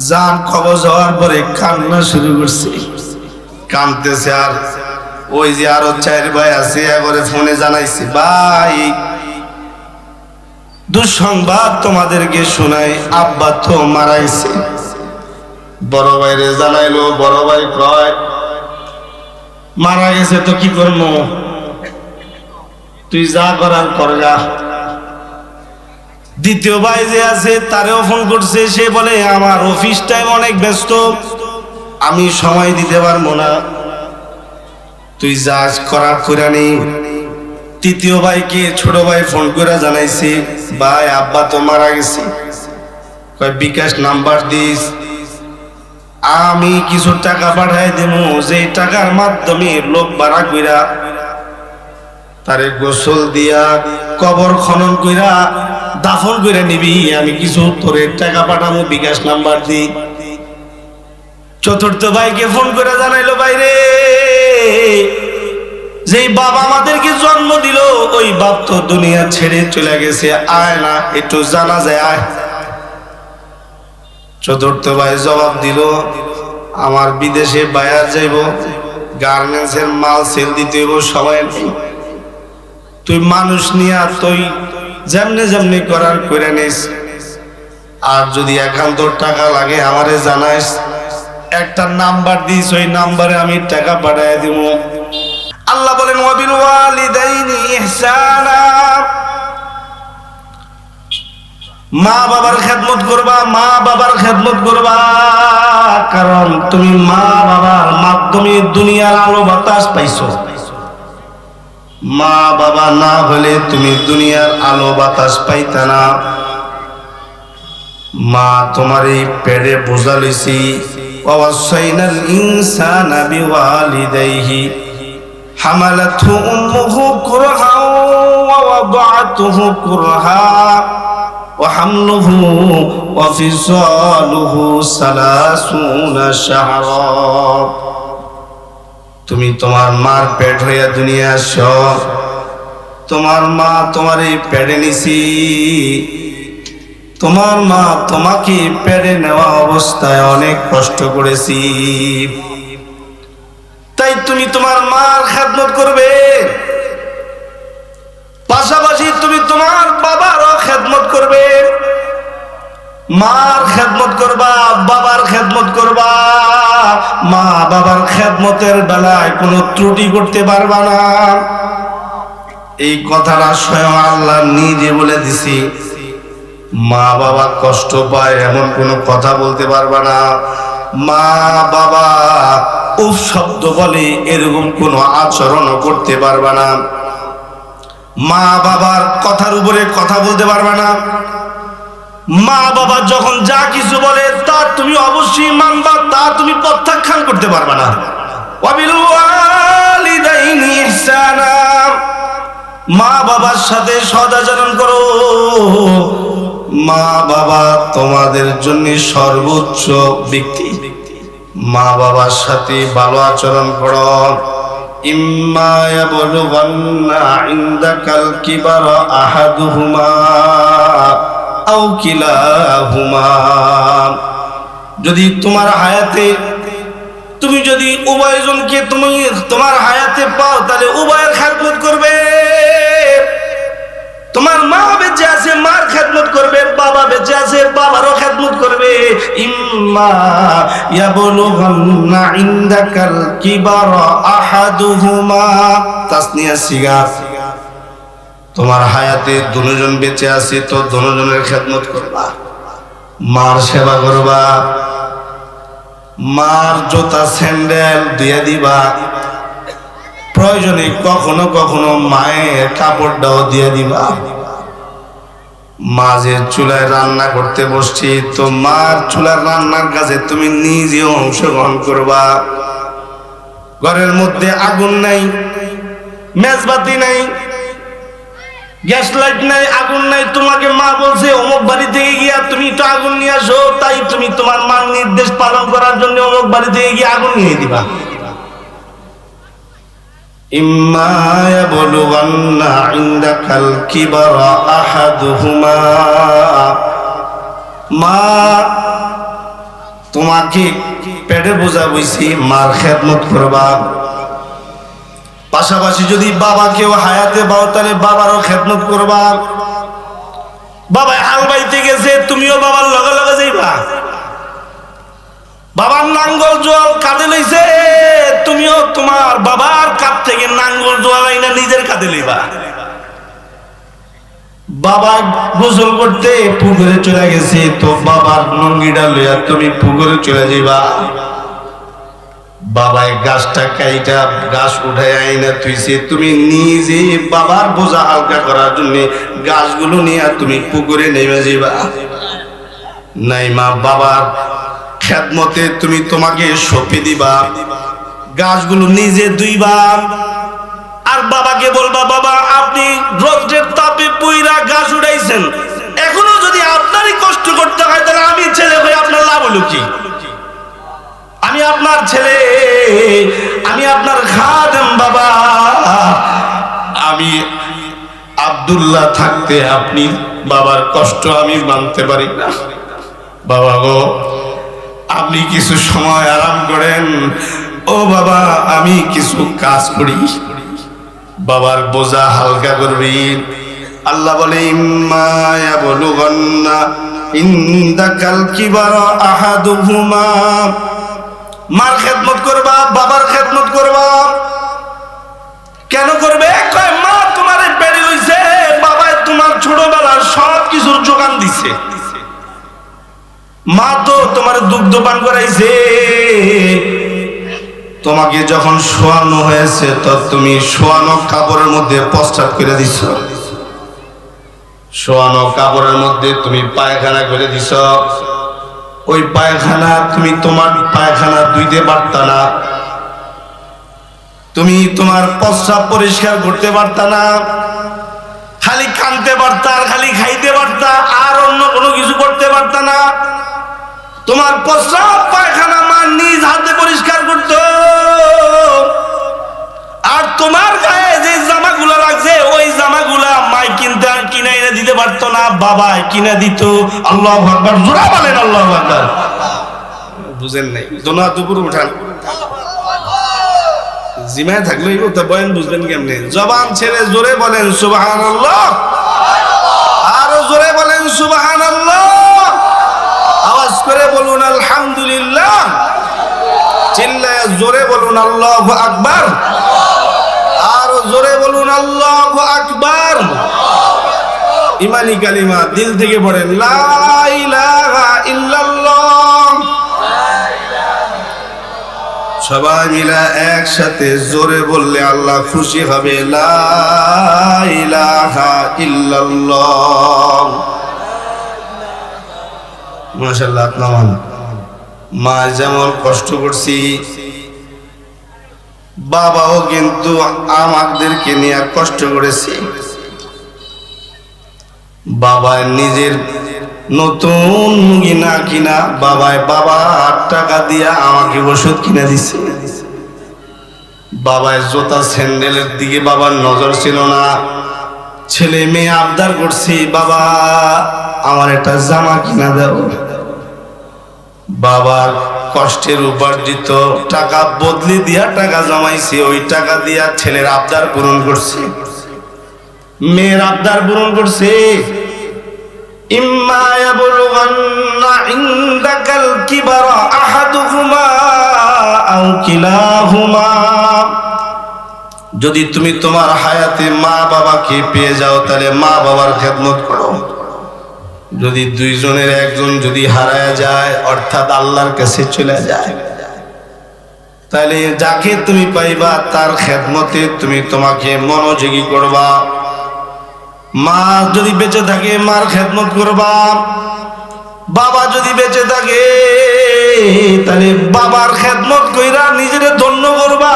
জান কবজ হওয়ার পরে কান্না শুরু করছে, কাঁদতেছে। আর ওই যে আরো 4 ভাই আছে, একবারে ফোনে জানাইছে, ভাই দুঃসংবাদ তোমাদেরকে শোনাই, আব্বা তো মারা গেছে। বড় ভাইরে জানাইলো, বড় ভাই কয় মারা গেছে তো কি করবো, তুই যা করার কর যা। দ্বিতীয় ভাই যে আছে তারেও ফোন করছে, সে বলে আমার অফিস টাইম অনেক ব্যস্ত, আমি সময় দিতে পারবো না, তুই যা করার করে নি। তৃতীয় ভাইকে ছোট ভাই ফোন করে জানাইছে, ভাই আব্বা তো মারা গেছে, কয় বিকাশ নাম্বার দিস, আমি কিছু টাকা পাঠাই দেবো, যে টাকার মাধ্যমে লোক ভাড়া কইরা তারে গোসল দিয়া কবর খনন কইরা দাফন করে নিবি, আমি কিছু তোরে টাকা পাঠাবো, বিকাশ নাম্বার দি। চতুর্থ ভাইকে ফোন করে জানাইলো, ভাইরে যেই বাবা আমাদেরকে জন্ম দিল ওই বাপ তো দুনিয়া ছেড়ে চলে গেছে, আয় না একটু জানা যায় আয়। চতুর্থ ভাই জবাব দিল, আমার বিদেশে বায়ার যাইব, গার্মেন্টসের মাল সেল দিতে হইব, সময় নেই, তুই মানুষ নিয়া তুই যেমনে যেমনি করার করে নিস, আর যদি একান্ত টাকা লাগে আমারে জানাইস, একটা নাম্বার দিস, ওই নাম্বারে আমি টাকা পাঠাই দিব। আল্লাহ বলেন ওয়াবিল ওয়ালিদাইনি ইহসানা, মা বাবার খেদমত করবা, মা বাবার খেদমত করবা, কারণ তুমি মা বাবার মাধ্যমে দুনিয়ার আলো বাতাস পাইছো। মা বাবা না হলে তুমি দুনিয়ার আলো বাতাস পাইতা না। মা তোমারই পেটে বোঝা লইছি, ওয়াসাইনাল ইনসানা বিওয়ালিদাইহি হামালাতহু উম্মুহু কুরহা ওয়া ওয়াদাআতুহু কুরহা ওয়া হামলুহু ওয়া ফিসালুহু 30 শাহরা। তুমি তোমার মার পেট হইয়া দুনিয়া আসছো, তোমার মা তোমার এই পেটে নিছি, তোমার মা তোমাকে পেটে নেওয়া অবস্থায় অনেক কষ্ট করেছি, তাই তুমি তোমার মার খেদমত করবে, পাশাপাশি তুমি তোমার বাবারও খেদমত করবে। মার খেদমত করবা, বাবার খেদমত করবা, মা বাবার খেদমতের বেলায় কোনো ত্রুটি করতে পারবা না। এই কথাটা স্বয়ং আল্লাহ নিজে বলে দিছি। মা বাবা কষ্ট পায় এমন কোনো কথা বলতে পারবা না, মা বাবা উফ শব্দ বলে এরকম কোনো আচরণও করতে পারবা না, মা বাবার কথার উপরে কথা বলতে পারবা না। মা বাবা যখন যা কিছু বলে তা তুমি অবশ্যই মানবা, তা তুমি প্রত্যাখ্যান করতে পারবা না। ওয়াবিল ওয়ালিদাইনি ইহসানা, মা বাবার সাথে সদাচরণ করো, মা বাবা তোমাদের জন্য সর্বোচ্চ ব্যক্তি, মা বাবার সাথে ভালো আচরণ করো। ইম্মা ইয়াবলুগান্না ইনদাকাল কিবারা আহাদুহুমা আও কিলাহুমা, যদি তোমার হায়াতে তুমি যদি উভয়জনকে তুমি তোমার হায়াতে পাও তাহলে উভয়ের খেদমত করবে। তোমার মা বেঁচে আছে মার খেদমত করবে, বাবা বেঁচে আছে বাবারও খেদমত করবে। ইম্মা ইয়াবলুগান্না ইনদাকাল কিবারা আহাদুহুমা, তাসনিয়া সিগা, তোমার হায়াতে দুজন বেঁচে আছে তো দুজনের খেদমত করবা, মার সেবা করবা, মার জুতা স্যান্ডেল দিয়ে দিবা, প্রয়োজনে কখনো কখনো মায়ের কাপড়টাও দিয়ে দিবা। মা যে চুলায় রান্না করতে বসছি তো মার চুলার রান্নার কাজে তুমি নিজেও অংশগ্রহণ করবা। ঘরের মধ্যে আগুন নাই, মেজবাতি নাই, গ্যাস লাইট নাই, আগুন নাই, তোমাকে মা বলছে অমুক বাড়ি থেকে গিয়া তুমি তো আগুন নিয়ে আসো, তাই তুমি তোমার মার নির্দেশ পালন করার জন্য অমুক বাড়ি থেকে গিয়ে আগুন নিয়ে দিবা। ইম্মা ইয়াবলুগান্না ইনদাকাল কিবারা আহাদুহুমা, মা তোমাকে পেটে বোঝা বইছি, মার খেদমত করবা। পাশাপাশি যদি বাবাকেও হায়াতে পাও তাহলে বাবারও খেদমত করবা। বাবা হাল বাইতে গেছে, তুমিও বাবার লগে লগে যাইবা। বাবার নাঙ্গল জোয়াল কাঁধে লইছে, তুমিও তোমার বাবার কাঁধ থেকে নাঙ্গল জোয়াল আইনা নিজের কাঁধে লইবা। বাবা গোসল করতে পুকুরে চলে গেছে, তো বাবার লুঙ্গিটা লইয়া তুমি পুকুরে চলে যাইবা। বাবায় গাছটা কাইটা গাছ উঠাই আইনা তুইছে, তুমি নিজে বাবার বোঝা হালকা করার জন্য গাছগুলো নিয়ে তুমি পুকুরে নেমে যাইবা। নাই মা বাবার খেদমতে তুমি তোমাকে সঁপে দিবা, গাছগুলো নিজে দুইবা। আর বাবাকে বলবা, বাবা আপনি রৌদ্রের তাপে পুইরা গাছ উঠাইছেন, এখনো যদি আপনারই কষ্ট করতে হয় তাহলে আমি ছেলে হয়ে আপনার লাভ হলো কি? আমি আপনার ছেলে, আমি আপনার খাদেম বাবা। আমি আব্দুল্লাহ থাকতে আপনি বাবার কষ্ট আমি মানতে পারি না। বাবা গো, আপনি কিছু সময় আরাম করেন। ও বাবা, আমি কিছু কাজ করি, বাবার বোঝা হালকা করবি। আল্লাহ বলে, ইম্মা ইয়াবলুগান্না ইনদাকাল কিবারা আহাদুহুমা। মার খেদমত করবা, বাবার খেদমত করবা। কেন করবে? কয় মা তোমার পেটে লইছে, বাবাই তোমার ছোটবেলার সব কিছুর যোগান দিছে। মা তো তোমার দুগ্ধ পান করাইছে। তোমাকে যখন শোয়ানো হয়েছে তো তুমি শোয়ানো কাপড়ের মধ্যে প্রস্রাব করে দিছ, শোয়ানো কাপড়ের মধ্যে তুমি পায়খানা করে দিছ। ওই পায়খানা তুমি তোমার পায়খানা ধুইতে পারতা না, তুমি তোমার প্রস্রাব পরিষ্কার করতে পারতা না, খালি কানতে পারতা, খালি খাইতে পারতা, আর অন্য কোনো কিছু করতে পারতা না। তোমার প্রস্রাব পায়খানা মা নিজ হাতে পরিষ্কার করত। আর তোমার গায়ে যে জামাগুলা লাগছে ওই জামাগুলা মাই কিনতে কিনে এনে দিতে পারতো না, বাবাই কিনে দিত। আল্লাহু আকবার, জোরে বলেন আল্লাহু আকবার। বুঝেন নাই? দোনা দুপুর উঠান, জিমায় থাকলে তো বয়ান বুঝবেন কেমনে? জবান ছেড়ে জোরে বলেন সুবহানাল্লাহ, আরো জোরে বলেন সুবহানাল্লাহ, আওয়াজ করে বলুন আলহামদুলিল্লাহ, চিল্লায় জোরে বলুন আল্লাহু আকবার, আরো জোরে বলুন আল্লাহু আকবার। ইমানি কালিমা দিল থেকে পড়েন, লা ইলাহা ইল্লাল্লাহ। সবাই মিলে একসাথে জোরে বললে আল্লাহ খুশি হবে, লা ইলাহা ইল্লাল্লাহ। মাশাআল্লাহ। আপনার মা যেমন কষ্ট করছি, বাবাও কিন্তু আমাদেরকে নিয়ে কষ্ট করেছে। বাবা নিজের নতুন মুগি না কিনা বাবায় 8 টাকা দিয়া আমাকে ওষুধ কিনে দিছে। বাবায় জুতা স্যান্ডেলের দিকে বাবার নজর ছিল না। ছেলে মেয়ে আবদার করছি, বাবা আমার একটা জামা কিনা দাও। বাবার কষ্টের উপার্জিত টাকা বদলি দিয়া টাকা জমাইছে, ওই টাকা দিয়া ছেলের আবদার পূরণ করছে, মেয়ের আবদার পূরণ করছে। ইম্মা ইয়াবলুগান্না ইনদাকাল কিবারা আহাদুহুমা আও কিলাহুমা। যদি তুমি তোমার হায়াতে মা বাবাকে পেয়ে যাও তাহলে মা বাবার খেদমত করো। যদি দুইজনের একজন যদি হারায় যায়, অর্থাৎ আল্লাহর কাছে চলে যায়, তাহলে যাকে তুমি পাইবা তার খেদমতে তুমি তোমাকে মনোযোগী করবা। মা যদি বেঁচে থাকে মার খেদমত করবা, বাবা যদি বেঁচে থাকে তাহলে বাবার খেদমত কইরা নিজেরে ধন্য করবা।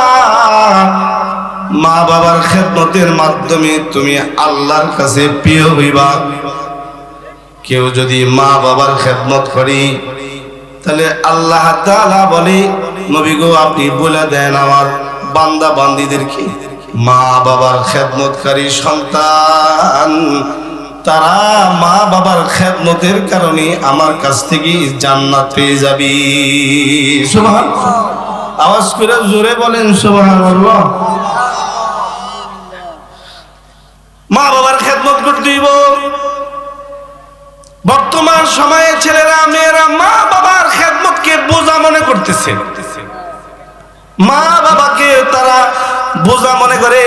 মা বাবার খেদমতের মাধ্যমে তুমি আল্লাহর কাছে প্রিয় হইবা। কেউ যদি মা বাবার খেদমত করি তাহলে আল্লাহ তাআলা বলে, নবী গো আপনি বলে দেন আমার বান্দা বান্দীদেরকে, মা বাবার খেদমতকারী সন্তান তারা মা বাবার খেদমতের কারণে আমার কাছ থেকে জান্নাত পেয়ে যাবি। সুবহানাল্লাহ, আওয়াজ করে জোরে বলেন সুবহানাল্লাহ। মা বাবার খেদমত করতে হইব। বর্তমান সময়ে ছেলেরা মেয়েরা মা বাবার খেদমতকে বোঝা মনে করতেছে, মা বাবাকে তারা বোঝা মনে করে,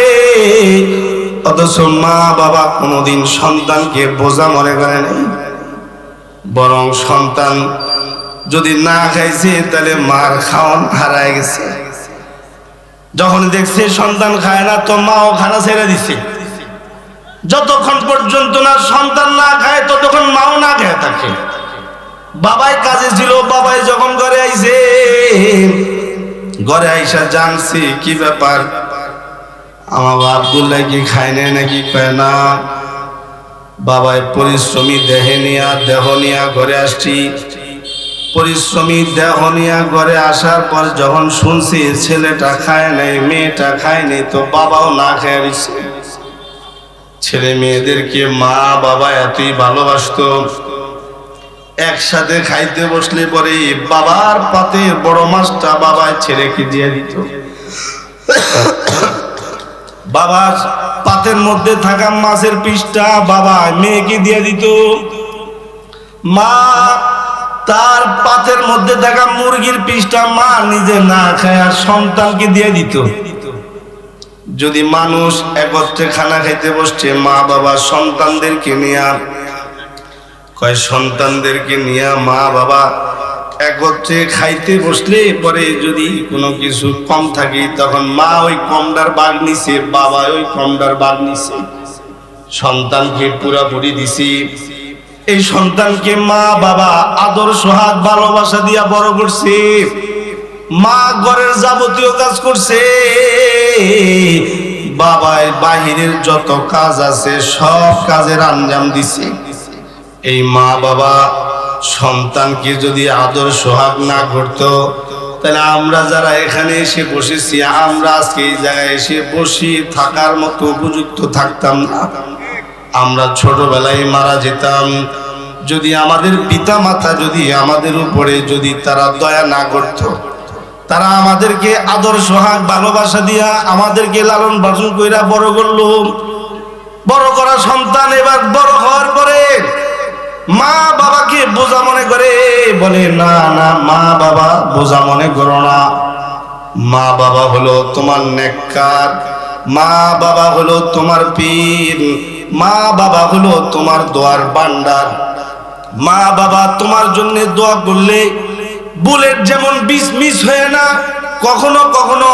অথচ মা বাবা কোনোদিন সন্তানকে বোঝা মনে করে নাই। বরং সন্তান যদি না খাইছে তাহলে মার খাওয়ান হারায় গেছে। যখন দেখছে সন্তান খায় না তো মাও খানা ছেড়ে দিছে। যতক্ষণ পর্যন্ত না সন্তান না খায় ততক্ষণ মাও না খেয়ে থাকে। বাবাই কাজে ছিল, বাবাই যখন ঘরে আইছে, ঘরে আইসা জানছে কি ব্যাপার, আমার আব্দুল্লাহ কি খায় না নাকি, কয় না, বাবাই পরিশ্রমী দেহ নিয়া ঘরে আসছি। পরিশ্রমী দেহ নিয়া ঘরে আসার পর যখন শুনছি ছেলেটা খায় নাই, মেয়েটা খায় নাই, তো বাবাও না খেয়ে দিচ্ছে। ছেলে মেয়েদেরকে মা বাবা এতই ভালোবাসতো, একসাথে খাইতে বসলে পরে বাবার পাতে বড় মাছটা বাবার ছেলেকে দিয়ে দিত। বাবার পাতের মধ্যে থাকা মাছের পিসটা বাবা মেয়েকে দিয়ে দিত। মা তার পাতের মধ্যে থাকা মুরগির পিসটা মা নিজে না খায় আর সন্তানকে দিয়ে দিত। যদি মানুষ একত্রে খানা খাইতে বসছে, মা বাবা সন্তানদেরকে নিয়ে, কয় সন্তানদেরকে নিয়ে মা বাবা একত্রে খাইতে বসলে পরে যদি কোনো কিছু কম থাকে তখন মা ওই কমটার ভাগ নিছে, বাবা ওই কমটার ভাগ নিছে। সন্তানকে পুরাপুরি দিছি। এই সন্তানকে মা বাবা আদর সোহাগ ভালোবাসা দিয়া বড় করছে। মা ঘরের যাবতীয় কাজ করছে, বাবাই বাহিরের যত কাজ আছে সব কাজের আঞ্জাম দিছে। এই মা বাবা সন্তানকে যদি আদর সোহাগ না করতো তাহলে আমরা যারা এখানে এসে বসেছি, আমরা আজকে এই জায়গায় এসে বসে থাকার মতো উপযুক্ত থাকতাম না। আমরা ছোটবেলায় মারা যেতাম। যদি আমাদের পিতা মাতা যদি আমাদের উপরে যদি তারা দয়া না করতো, তারা আমাদেরকে আদর সোহাগ ভালোবাসা দিয়া আমাদেরকে লালন পালন কইরা বড় করলো। বড় করা সন্তান এবার বড় হওয়ার পরে মা বাবাকে বোঝা মনে করে, বলে না না, মা বাবা বোঝা মনে করো না। মা বাবা হলো তোমার নেককার, মা বাবা হলো তোমার পীর, মা বাবা হলো তোমার দোয়ার ভান্ডার। মা বাবা তোমার জন্য দোয়া করলে বুলেট যেমন মিস হয়ে না, কখনো কখনো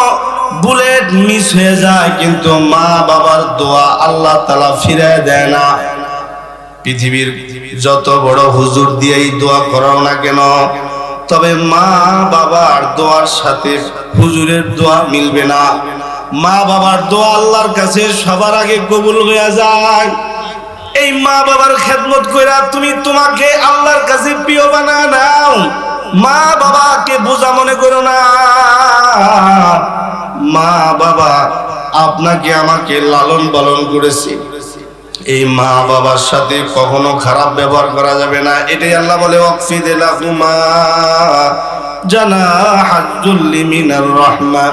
বুলেট মিস হয়ে যায়, কিন্তু মা বাবার দোয়া আল্লাহ তাআলা ফিরায় দেয় না। পৃথিবীর যত বড় হুজুর দিয়েই দোয়া করাও না কেন, তবে মা বাবার দোয়ার সাথে হুজুরের দোয়া মিলবে না। মা বাবার দোয়া আল্লাহর কাছে সবার আগে কবুল হয়ে যায়। এই মা বাবার খেদমত কইরা তুমি তোমাকে আল্লাহর কাছে প্রিয় বানা নাও। মা বাবাকে বোঝা মনে করো না। মা বাবা আপনাকে আমাকে লালন পালন করেছে, এই মা বাবার সাথে কখনো খারাপ ব্যবহার করা যাবে না। এটাই আল্লাহ বলে ওয়াকফিদ লাহুমা জানাহাজ যুল্লি মিনার রাহমা,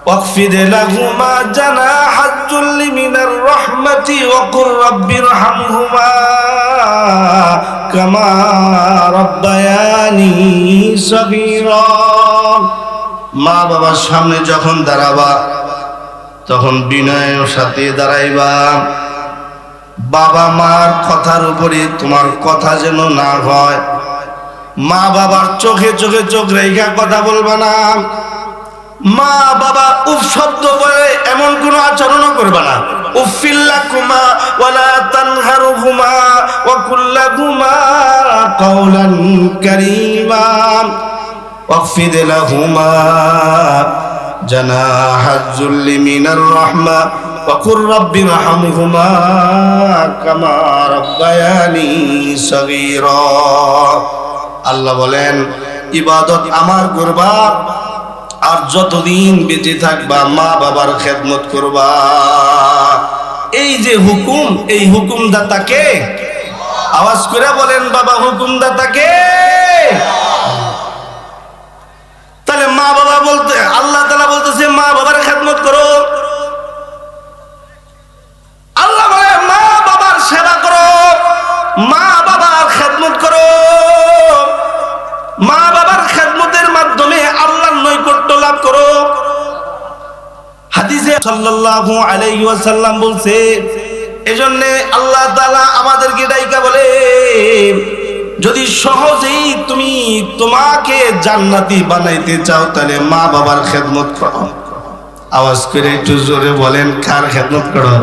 ওয়াকফিদ লাহুমা জানাহাজ যুল্লি মিনার রাহমাতি ওয়া কুর রাব্বিরহামহুমা কামা রাব্বায়ানি সগীরা। মা বাবার সামনে যখন দাঁড়াবা তখন বিনয়ের সাথে দাঁড়াইবা। বাবা মার কথার উপরে তোমার কথা যেন না হয়। মা বাবার চোখে চোখে চোখ রেখা কথা বলবা না। মা বাবা উফ শব্দ বলে এমন কোন আচরণও করবা না। উফিল্লাকুমা ওয়ালা তানহারুহুমা ওয়া কুল্লাকুমা কাওলান কারীমা ওয়াকফিদ লাহুমা জানাহাজ যুল্লি মিনার রাহমা ওয়া কুর রাব্বিরহামহুমা কামা রাব্বায়ানি সগীরা। আল্লাহ বলেন ইবাদত আমার করবা, আর যতদিন বেঁচে থাকবা মা বাবার খেদমত করবা। এই যে হুকুম, এই হুকুমদাতাকে আওয়াজ করে বলেন বাবা, হুকুমদাতাকে। তাহলে মা বাবা বলতে আল্লাহ তাআলা বলতেছে মা বাবার খেদমত করো। আল্লাহ বলে মা বাবার সেবা করো, মা বাবার খেদমত করো। মা বাবার খেদমতের মাধ্যমে আল্লাহর নৈকট্য লাভ করো। হাদিসে সাল্লাল্লাহু আলাইহি ওয়াসাল্লাম বলছে, এজন্য আল্লাহ তাআলা আমাদেরকে ডাইকা বলে, যদি সহজেই তুমি তোমাকে জান্নাতি বানাইতে চাও তাহলে মা বাবার খেদমত করো। আওয়াজ করে একটু জোরে বলেন, কার খেদমত করো?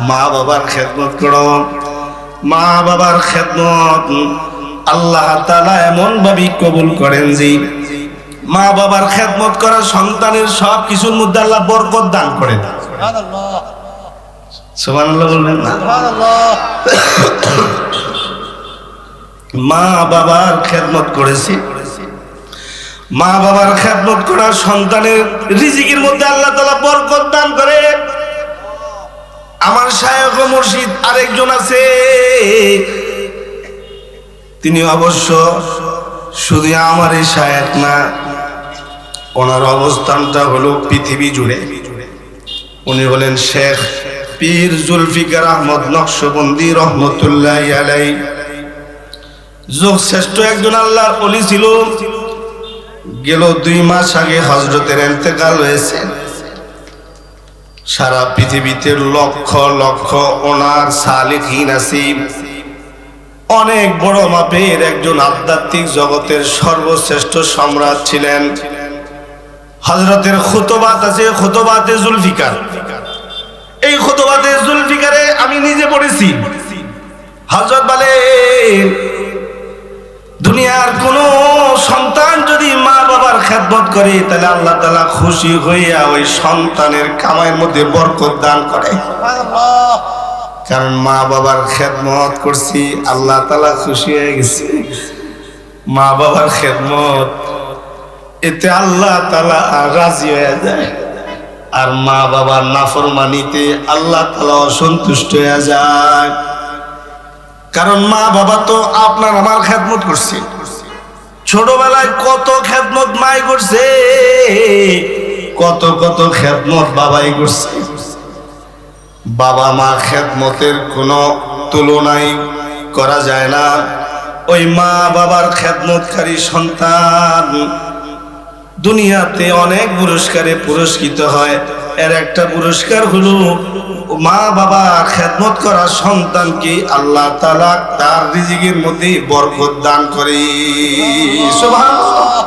মা বাবার খেদমত করো। মা বাবার খেদমত আল্লাহ তাআলা এমন ভাবে কবুল করেন যে মা বাবার খেদমত করা সন্তানের সব কিছুর মধ্যে আল্লাহ বরকত দান করেন। সুবহানাল্লাহ, সুবহানাল্লাহ বলবেন না? সুবহানাল্লাহ। মা বাবার খেদমত করেছি, মা বাবার খেদমত করা সন্তানের রিজিকের মধ্যে আল্লাহ তাআলা বরকত দান করে। আমার শায়খ ও মুর্শিদ আরেকজন আছে, তিনি অবশ্য শুধু আমার এই শায়খ না, ওনার অবস্থানটা হলো পৃথিবী জুড়ে। উনি হলেন শেখ পীর জুলফিকার আহমদ নকশবন্দি রহমতুল্লাহি আলাইহি। যুগ শ্রেষ্ঠ একজন আল্লাহর ওলি ছিল। গেল 2 মাস আগে হযরতের ইন্তেকাল হয়েছে। সারা পৃথিবীতে লক্ষ লক্ষ ওনার সালিহিন আছে। অনেক বড় মাপের একজন আধ্যাত্মিক জগতের সর্বশ্রেষ্ঠ সম্রাট ছিলেন। হযরতের খুতবাত আছে, খুতবাতে জুলফিকার। এই খুতবাতে জুলফিকারে আমি নিজে পড়েছি। হযরত বলে, দুনিয়ার কোন সন্তান যদি মা বাবার খেদমত করে তাহলে আল্লাহ তাআলা খুশি হইয়া ওই সন্তানের কামাইয়ের মধ্যে বরকত দান করে। সুবহানাল্লাহ। কারণ মা বাবার খেদমত করছি, আল্লাহ তাআলা খুশি হয়ে গেছে। মা বাবার খেদমত এতে আল্লাহ তাআলা রাজি হয়ে যায়, আর মা বাবার নাফরমানিতে আল্লাহ তাআলা অসন্তুষ্ট হয়ে যায়। কারণ মা বাবা তো আপনার আমার খেদমত করছে। ছোটবেলায় কত খেদমত মাই করছে, কত কত খেদমত বাবাই করছে। বাবা মা খেদমতের কোনো তুলনাই করা যায় না। ওই মা বাবার খেদমতকারী সন্তান দুনিয়াতে অনেক পুরস্কারে পুরস্কৃত হয়। এর একটা পুরস্কার হলো মা বাবা খেদমত করা সন্তানকে আল্লাহ তাআলা তার রিজিকের মধ্যে বরকত দান করে। সুবহানাল্লাহ।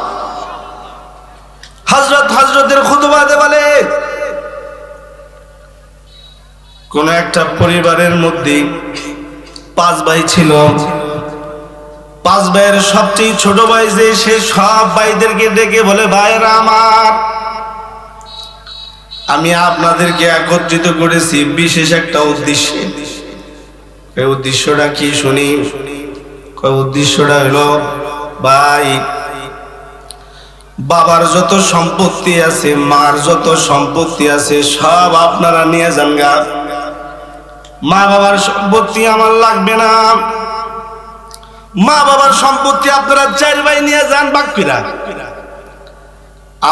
হযরতের খুতবাতে বলে, কোন একটা পরিবারের মধ্যে 5 ভাই ছিল। 5 ভাইয়ের সবচেয়ে ছোট ভাই যে, সে সব ভাইদেরকে ডেকে বলে, ভাইরা আমার, আমি আপনাদেরকে একত্রিত করেছি বিশেষ একটা উদ্দেশ্যে। এই উদ্দেশ্যটা কি শুনি? উদ্দেশ্যটা হলো, ভাই, বাবার যত সম্পত্তি আছে, মার যত সম্পত্তি আছে, সব আপনারা নিয়ে যান গা। মা বাবার সম্পত্তি আমার লাগবে না। মা বাবার সম্পত্তি আপনারা 4 ভাই নিয়ে যান বাকিরা।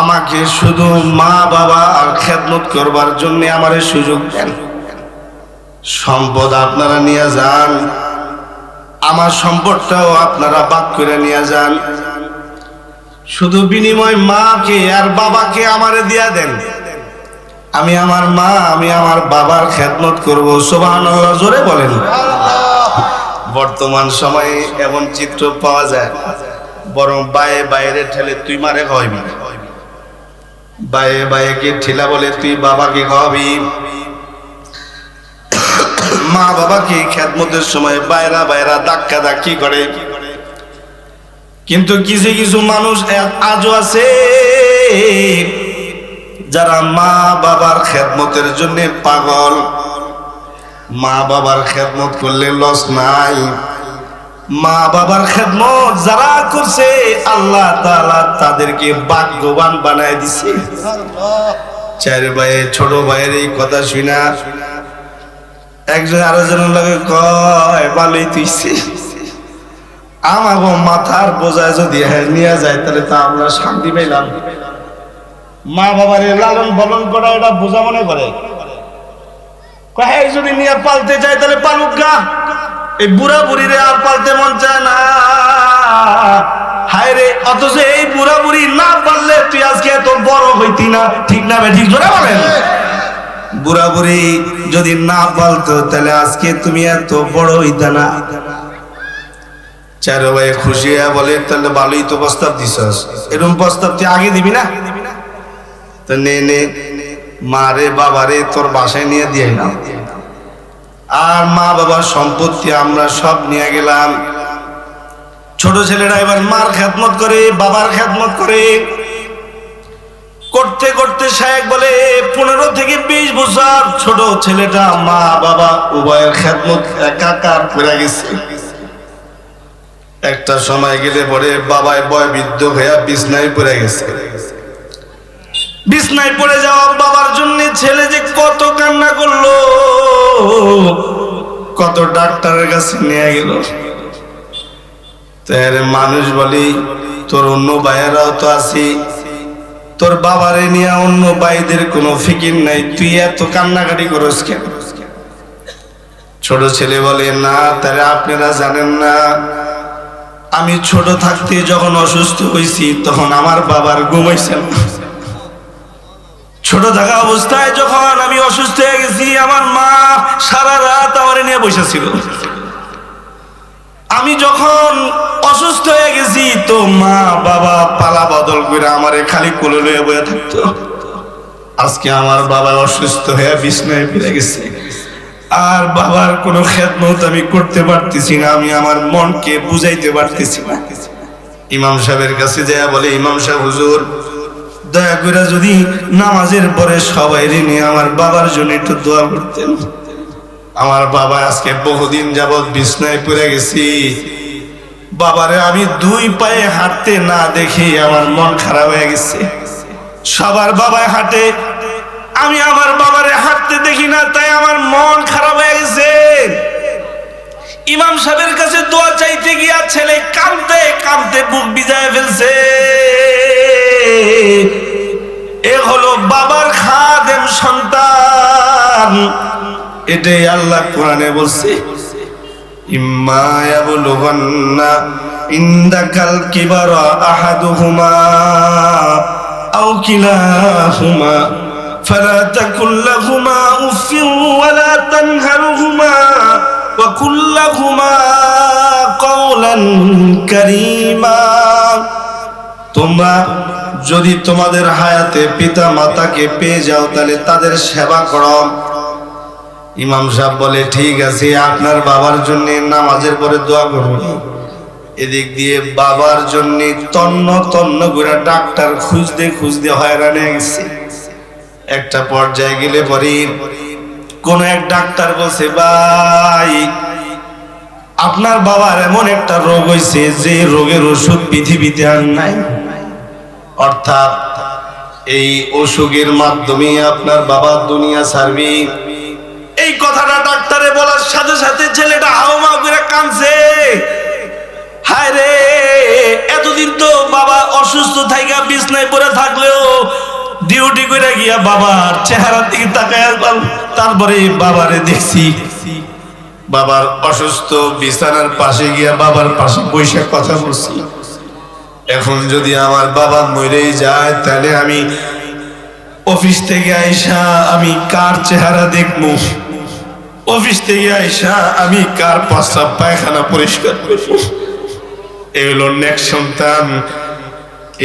আমাকে শুধু মা বাবা আর খেদমত করবার জন্য আমারে সুযোগ দেন। সম্পদ আপনারা নিয়ে যান, আমার সম্পদটাও আপনারা ভাগ করে নিয়ে যান। শুধু বিনিময় মাকে আর বাবাকে আমারে দিয়া দেন। আমি আমার মা, আমি আমার বাবার খেদমত করব। সুবহানাল্লাহ, জোরে বলেন। বর্তমান সময়ে এমন চিত্র পাওয়া যায়, বরং বায়ে বাইরে ঠেলে তুই মারে খাওয়াবি, বায়ে বায়েকে ঠেলা বলে তুই বাবাকে খাওয়াবি। মা বাবাকে খেদমতের সময় বাইরা বাইরা ধাক্কা ধাক্কি করে। কিন্তু কিছু কিছু মানুষ আজও আছে যারা মা বাবার খেদমতের জন্য পাগল। মা বাবার খেদমত করলে লস নাই। মা বাবার খেদমত যারা করছে আল্লাহ তাআলা তাদেরকে ভাগ্যবান বানায় দিছে। 4 ভাইয়ের ছোট ভাইয়ের এই কথা শুনা একজন আরেকজনের লাগে কয় ভালোই তুইছে, আমাগো মাথার বোঝায় যদি নিয়ে যায় তাহলে তো আমরা শান্তি পেলাম। মা বাবার লালন পালন করা এটা বোঝা মনে করে, যদি নিয়ে পালতে চায় তাহলে পালুক গা, এই বুড়া বুড়িরে আর পালতে মন চায় না। হায় রে, অথচ এই বুড়া বুড়ি না পারলে তুই আজকে এত বড় হইতি না, ঠিক না ভাই? ঠিক জোরে বলেন। বুড়া বুড়ি যদি না পালতো তাহলে আজকে তুমি এত বড় হইতা না। চার ভাই খুশি হয়ে বলে তাহলে ভালোই তো প্রস্তাব দিছস, এরকম প্রস্তাব তুই আগে দিবি না? তো নে নে মারে বাবারে তোর বাসায় নিয়ে দিয়ে এলাম, আর মা বাবার সম্পত্তি আমরা সব নিয়ে গেলাম। ছোট ছেলেরা এবার মার খেদমত করে, বাবার খেদমত করে, করতে করতে শায়েখ বলে 15 থেকে 20 বছর ছোট ছেলেটা মা বাবা উভয়ের খেদমত একাকার করে গেছে। একটা সময় গেলে পরে বাবায় বয়বৃদ্ধ হয়ে বিছনায় পড়ে গেছে। বিছনায় পড়ে যাওয়া বাবার জন্য ছেলে যে কত কান্না করলো, কত ডাক্তারের কাছে নিয়ে গেল। তার মানুষ বলি তোর অন্য ভাইয়েরাও তো আছে, তোর বাবারে নিয়ে অন্য ভাইদের কোনো ফিকির নাই, তুই এত কান্নাকাটি করস কেন? ছোট ছেলে বলে না, তাহলে আপনারা জানেন না, আমি ছোট থাকতে যখন অসুস্থ হয়েছি তখন আমার বাবার ঘুমাইছে না। ছোট থাকা অবস্থায় যখন আমি অসুস্থ হয়ে গেছি আমার মা সারা রাত আমার নিয়ে বসেছিল। আমি যখন অসুস্থ হয়ে গেছি তো মা বাবা পালা বদল করে আমারে খালি কোলে লয়ে বয়ে থাকতো। আজকে আমার বাবা অসুস্থ হয়ে বিছনায় ফিরে গেছে, আর বাবার কোনো খেদমত আমি করতে পারতেছি না, আমি আমার মনকে বুঝাইতে পারতেছি না। ইমাম সাহেবের কাছে যায় বলে, ইমাম সাহেব হুজুর দয়া করে যদি নামাজের পরে সবাই নিয়ে আমার বাবার জন্য একটু দোয়া করতেন। আমার বাবা আজকে বহুদিন যাবৎ বিছনায় পড়ে গেছি, বাবারে আমি 2 পায়ে হাঁটতে না দেখি আমার মন খারাপ হয়ে গেছে। সবার বাবায় হাঁটে, আমি আমার বাবারে হাঁটতে দেখি না, তাই আমার মন খারাপ হয়ে গেছে। ইমাম সাহেবের কাছে দোয়া চাইতে গিয়া ছেলে কাঁদতে কাঁদতে বুক ভিজায় ফেলছে। এ হলো বাবার খাদেম সন্তান, এটাই আল্লাহ কোরআনে বলছে, ইম্মা ইয়াবলুগান্না ইনদাকাল কিবারা আহাদুহুমা আও কিলাহুমা ফালা তাকুল লাহুমা উফিন ওয়ালা তানহারহুমা ওয়া কুল লাহুমা কাওলান কারীমা। তোমরা যদি তোমাদের হায়াতে পিতা মাতাকে পেয়ে যাও তাহলে তাদের সেবা করো। ইমাম সাহেব বলে ঠিক আছে, আপনার বাবার জন্য নামাজের পরে দোয়া করব। এদিক দিয়ে বাবার জন্য তন্ন তন্ন করে ডাক্তার খুঁজতে খুঁজতে হয়রান হয়ে গেছে। একটা পর্যায়ে গেলে পরে কোন এক ডাক্তার বলছে, ভাই আপনার বাবার এমন একটা রোগ হয়েছে যে রোগের ওষুধ পৃথিবীতে আর নাই, অর্থাৎ এই অসুখের মাধ্যমে আপনার বাবা দুনিয়া ছাড়বে। এই কথাটা ডাক্তারে বলার সাথে সাথে ছেলেটা হাওমা করে কাঁদছে। হায় রে, এতদিন তো বাবা অসুস্থ থাইকা বিছনায় পড়ে থাকলেও ডিউটি করে গিয়া বাবার চেহারার দিকে তাকায়, তারপরে বাবারে দেখছি বাবার অসুস্থ বিছানার পাশে গিয়া বাবার পাশে বসে কথা বলছি। এখন যদি আমার বাবা মরেই যায় তাহলে আমি অফিস থেকে আইসা আমি কার চেহারা দেখবো? অফিস থেকে আইসা আমি কার প্রস্রাব পায়খানা পরিষ্কার করবো? এই হলো নেক সন্তান।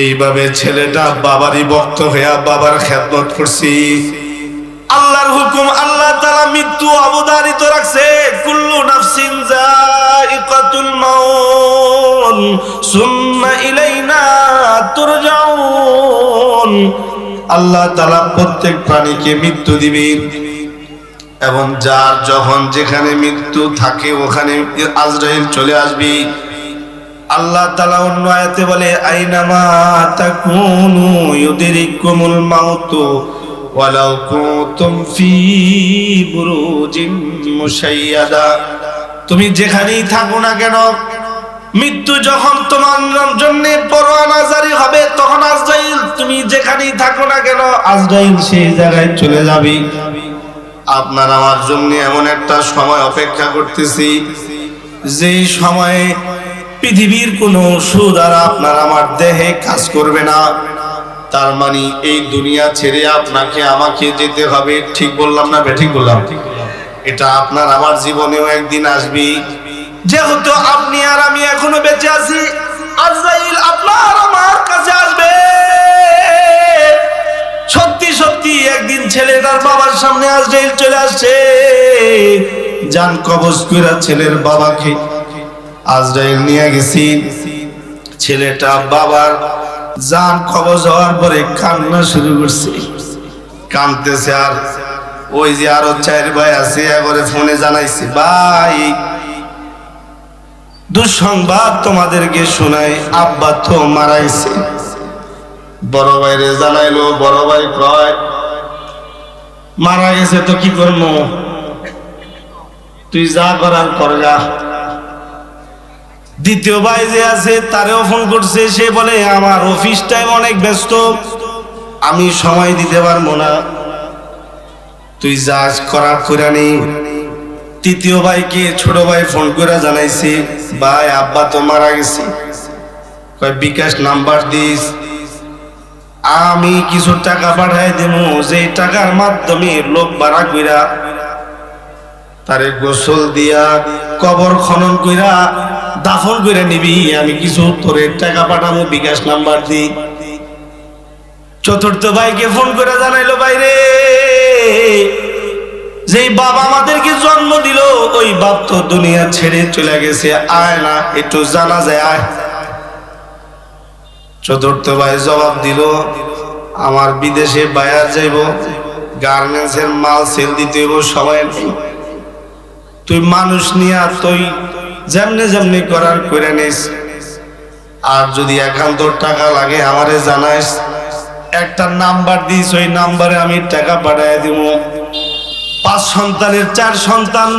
এইভাবে ছেলেটা বাবারই ভক্ত হইয়া বাবার খেদমত করছি। আল্লাহর হুকুম, আল্লাহ তাআলা মৃত্যু অবধারিত রাখছে, কুল্লু নাফসিন যায়িকাতুল মাউত সুম্মা ইলাইনা তুরজাউন। আল্লাহ তাআলা প্রত্যেক প্রাণীকে মৃত্যু দিবেন এবং যার যখন যেখানে মৃত্যু থাকে ওখানে আজরাইল চলে আসবে। আল্লাহ তাআলা অন্য আয়াতে বলে, আইনামা তাকুনু ইউদরিকুমুল মাউত ওয়ালাউ কুনতুম ফি বুরুজিন মুশাইয়াদা। তুমি যেখানেই থাকো না কেন, মৃত্যু যখন তোমার জন্য পরোয়ানা জারি হবে, তখন আজরাইল, তুমি যেখানেই থাকো না কেন, আজরাইল সেই জায়গায় চলে যাবে। আপনার আমার জন্য এমন একটা সময় অপেক্ষা করতেছি, যে সময়ে পৃথিবীর কোনো ওষুধ আর আপনার আমার দেহে কাজ করবে না। তার মানে এই দুনিয়া ছেড়ে আপনাকে আমাকে যেতে হবে। ঠিক বললাম না ঠিক বললাম? এটা আপনার আমার জীবনেও একদিন আসবে। যেহেতু আপনি আর আমি এখনো বেঁচে আছি, আজরাইল আপনার আমার কাছে আসবে। সত্যি সত্যি একদিন ছেলেটার বাবার সামনে আজরাইল চলে আসছে, জান কবজ কইরা ছেলের বাবাকে আজরাইল নিয়ে গেছি। ছেলেটা বাবার জান কবজ হওয়ার পরে কান্না শুরু করছে, কাঁদতেছে। আর ওই যে আরো 4 ভাই আছে, একবারে ফোনে জানাইছে, ভাই দুঃসংবাদ তোমাদেরকে শোনাই, আব্বা তো মারা গেছে। বড় ভাইরে জানাইলো, বড় ভাই কয় মারা গেছে তো কি করবো, তুই যা করার কর যা। দ্বিতীয় ভাই যে আছে তারেও ফোন করছে, সে বলে আমার অফিস টাইম অনেক ব্যস্ত, আমি সময় দিতে পারবো না, তুই যা করার করে নি। তৃতীয় ভাইকে ছোট ভাই ফোন করে জানাইছে, ভাই আব্বা তো মারা গেছে, কয় বিকাশ নাম্বার দিস, আমি কিছু টাকা পাঠাই দেব, যে টাকার মাধ্যমে লোক ভাড়া কইরা তারে গোসল দিয়া কবর খনন কইরা দাফন কইরা নিবি, আমি কিছু তোরে টাকা পাঠাবো, বিকাশ নাম্বার দি। চতুর্থ ভাইকে ফোন করে জানাইলো, বাইরে যেই বাবা আমাদেরকে জন্ম দিল, ওই বাপ তো দুনিয়া ছেড়ে চলে গেছে, আয় না একটু জানা যায় আয়। চতুর্থ ভাই জবাব দিল, আমার বিদেশে বায়ার যাইব, গার্মেন্টসের মাল সেল দিতে হইব, সময় নেই, তুই মানুষ নিয়া তুই যেমনে যেমনি করার করে নিস, আর যদি একান্ত টাকা লাগে আমারে জানাইস, একটা নাম্বার দিস, ওই নাম্বারে আমি টাকা পাঠাই দিব। 5 সন্তানের 4 সন্তান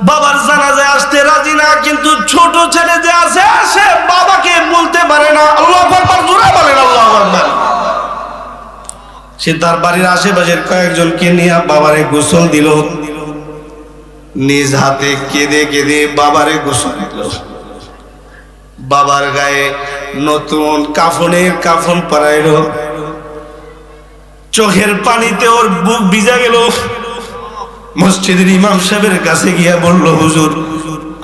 বাবার জানাজায় আসতে রাজি না, কিন্তু ছোট ছেলে যে আছে সে বাবাকে বলতে পারে না। আল্লাহু আকবার, জোরে বলেন আল্লাহু আকবার। সে তার বাড়ির আশেপাশের কয়েকজনকে নিয়ে বাবারে গোসল দিল, নিজ হাতে কেঁদে কেঁদে বাবারে গোসল দিল। বাবার গায়ে নতুন কাফনের কাফন পরাইল, চোখের পানিতে ওর বুক ভিজা গেল। মসজিদের ইমাম সাহেবের কাছে গিয়া বলল, হুজুর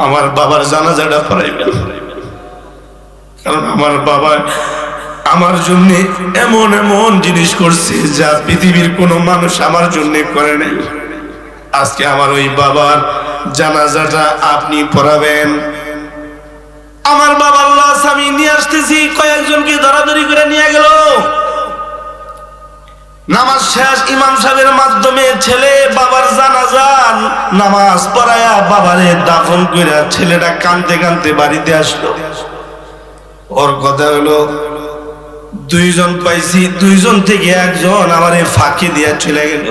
আমার বাবার জানাজাটা পড়াইবেন, কারণ আমার বাবা আমার জন্য এমন এমন জিনিস করছে যা পৃথিবীর কোনো মানুষ আমার জন্য করে নাই। আজকে আমার ওই বাবার জানাজাটা আপনি পড়াবেন। আমার বাবার লাশ আমি নিয়ে আসতেছি, কয়েকজনকে ধরাধরি করে নিয়ে গেল। নামাজ শেষ, ইমাম সাহেবের মাধ্যমে ছেলে বাবার জানাজার নামাজ পড়ায়া বাবারে দাফন কইরা ছেলেটা কাঁদতে কাঁদতে বাড়িতে আসলো। ওর কথা হলো, 2 জন পাইছি, 2 জন থেকে একজন আমারে ফাঁকি দিয়া চলে গেল,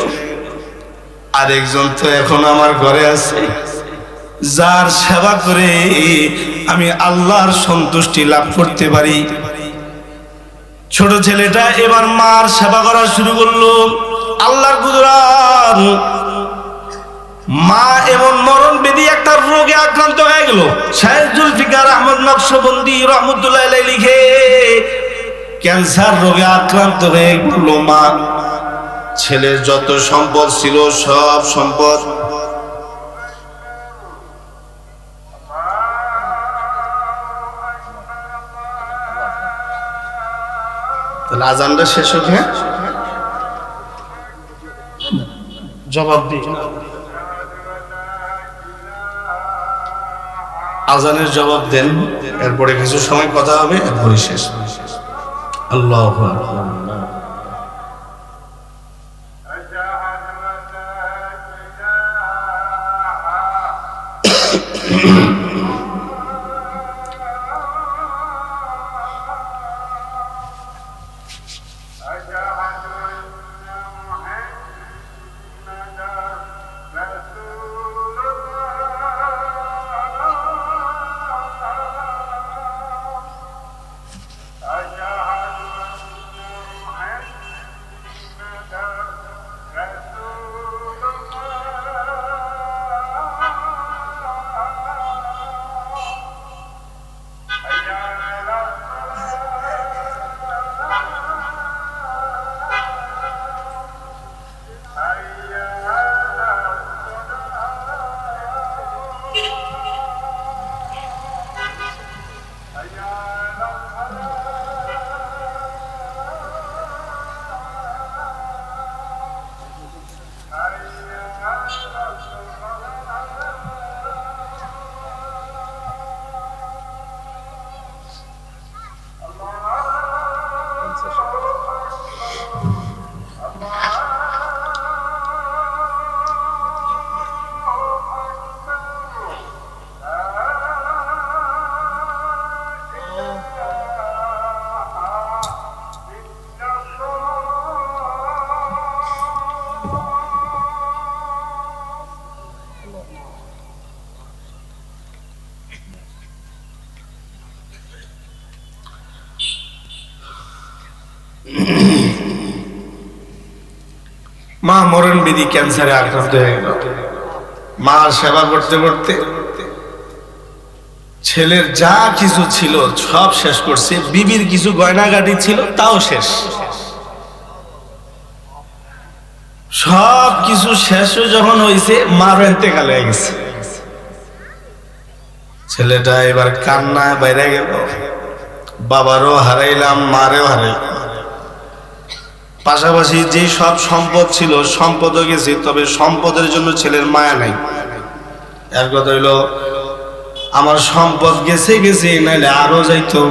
আরেকজন তো এখন আমার ঘরে আছে, যার সেবা করে আমি আল্লাহর সন্তুষ্টি লাভ করতে পারি। ছোট ছেলেটা এবার মার সেবা করা শুরু করলো। আল্লাহর কুদরত, মা এমন মরণ বেদি একটা রোগে আক্রান্ত হয়ে গেল। শাহেখ জুলফিকার আহমদ নকশবন্দি রহমতুল্লাহ আলাইহি লিখে, ক্যান্সার রোগে আক্রান্ত হয়ে গেল মা। ছেলের যত সম্পদ ছিল সব সম্পদ আজানটা শেষ হোক, হ্যাঁ জবাব দিই, আজানের জবাব দেন, এরপরে কিছু সময় কথা হবে, এরপরে শেষ। আল্লাহু আকবার। মা মরণ বিধি ক্যান্সারে আক্রান্ত হয়ে গেল। মা সেবা করতে করতে ছেলের যা কিছু ছিল সব শেষ করছে, বিবির কিছু গয়নাগাটি ছিল তাও শেষ, সব কিছু শেষ যখন হয়েছে মারও ইন্তেকাল হয়ে গেছে। ছেলেটা এবার কান্নায় বাইরে গেল, বাবারও হারাইলাম মারেও হারাইলাম, পাশাপাশি যে সব সম্পদ ছিল সম্পদও গেছে, তবে সম্পদের জন্য ছেলের মায়া নাই। এর কথা হইল আমার সম্পদ গেছে গেছে, নাইলে আরো যাইতো।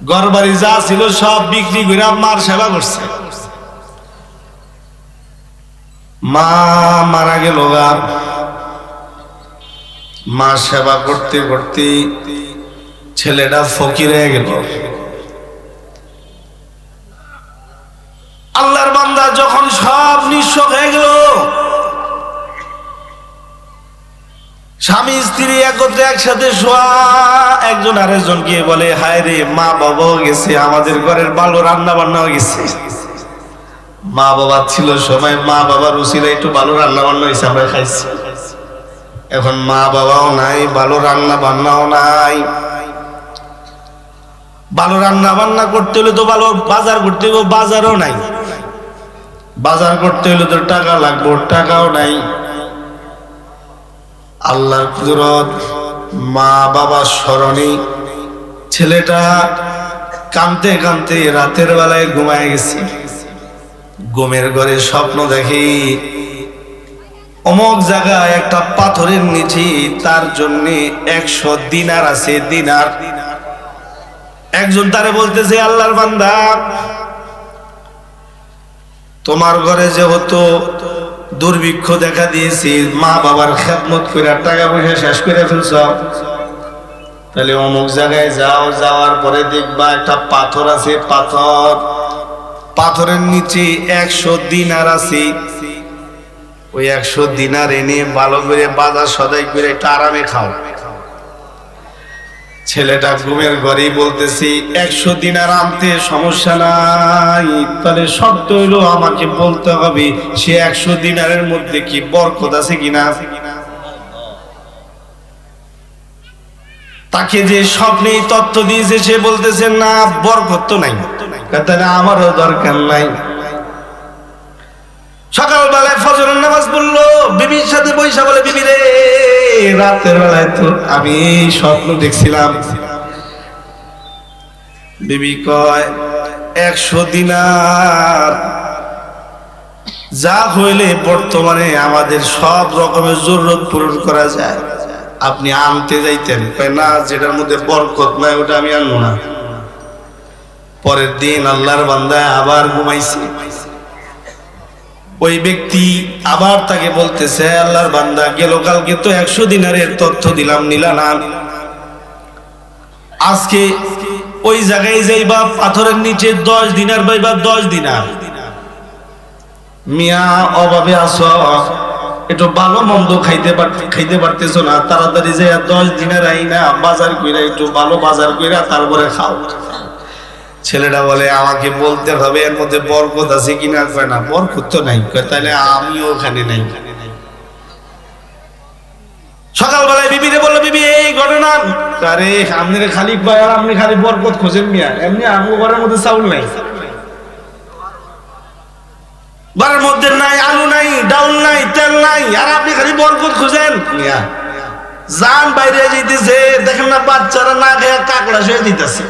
ঘর বাড়ি যা ছিল সব বিক্রি করে মার সেবা করছে। মা মারা গেল, মা সেবা করতে করতে ছেলেটা ফকির হয়ে গেল। আল্লাহর বান্দা যখন সব নিঃস্ব হয়ে গেল, স্বামী স্ত্রী একত্রে একসাথে শোয়া, একজন আরেকজনকে বলে হায় রে মা বাবাও গেছে, আমাদের ঘরের ভালো রান্না বান্নাও গেছে। মা বাবা ছিল সময়, মা বাবার উচিলে একটু ভালো রান্না বান্না হয়েছে, আমরা খাইছি। এখন মা বাবাও নাই, ভালো রান্না বান্নাও নাই। ভালো রান্না বান্না করতে হলে তো ভালো বাজার করতে হবে, বাজারও নাই। বাজার করতে হলে তো টাকা লাগবে, টাকাও নাই। আল্লাহর কুদরত, মা বাবার স্মরণে ছেলেটা কাঁদতে কাঁদতে রাতের বেলায় ঘুমায় গেছে। ঘুমের ঘরে স্বপ্ন দেখি অমুক জায়গায় একটা পাথরের নিচে তার জন্য 100 দিনার আছে, দিনার। একজন তারে বলতেছে আল্লাহর বান্দা, তোমার ঘরে যেহেতু দুর্ভিক্ষ দেখা দিয়েছি, মা বাবার খেদমত করে টাকা পয়সা শেষ করে ফেলছ, তাহলে অমুক জায়গায় যাও, যাওয়ার পরে দেখবা একটা পাথর আছে, পাথরের নিচে 100 দিনার আছে। ওই 100 দিনার এনে ভালো করে বাজার সদাই করে একটু আরামে খাও। ছেলেটা ঘুমের ঘরেই বলতেছি 100 দিনার আনতে সমস্যা নাই, তাহলে শর্ত হইলো আমাকে বলতে হবে সে 100 দিনারের মধ্যে কি বরকত আছে কিনা। তাকে যে স্বপ্নে তথ্য দিয়েছে সে বলতেছে না, বরকত তো নাই, তাহলে আমারও দরকার নাই। সকালবেলায় ফজরের নামাজ পড়লো, বিবির সাথে বৈশা বলে বিবি রে, রাতের বেলায় তো আমি এই স্বপ্ন দেখছিলাম। বিবি কয় 100 দিনার যা হইলে বর্তমানে আমাদের সব রকমের জরুরত পূরণ করা যায়, আপনি আনতে যাইতেন। না, যেটার মধ্যে বরকত নাই ওটা আমি আনবো না। পরের দিন আল্লাহর বান্দা আবার ঘুমাইছে। ওই ব্যক্তি আবার তাকে বলতেছে আল্লাহর বান্দা, গেল কালকে তো 100 দিনারের তথ্য দিলাম, নিলা না। আজকে ওই জায়গায় যাইবা, পাথরের নিচে 10 দিনার পাইবা, 10 দিনার। মিয়া অভাবে আছো, একটু ভালো মন্দ খাইতে পারতেছো না, তাড়াতাড়ি যাইয়া 10 দিনার আইনা বাজার কইরা, একটু ভালো বাজার কইরা তারপরে খাও। ছেলেটা বলে আমাকে বলতে হবে এর মধ্যে বরকত আছে কিনা। কয় না, বরকত তো নাই। কয় তাহলে আমিও ওখানে নাই। সকালবেলায় বিবিরে বললো, বিবি এই ঘটনা। আরে আপনি খালি কয় আর আপনি খালি বরকত খোঁজেন মিয়া, এমনি আমগো ঘরের মধ্যে চাউল নাই, ঘরের মধ্যে নাই আলু নাই, ডাউল নাই, তেল নাই, আর আপনি খালি বরকত খুঁজেন মিয়া। যান বাইরে যাইতেছে, দেখেন না বাচ্চারা না খেয়ে কাকড়া শুয়ে দিতেছে,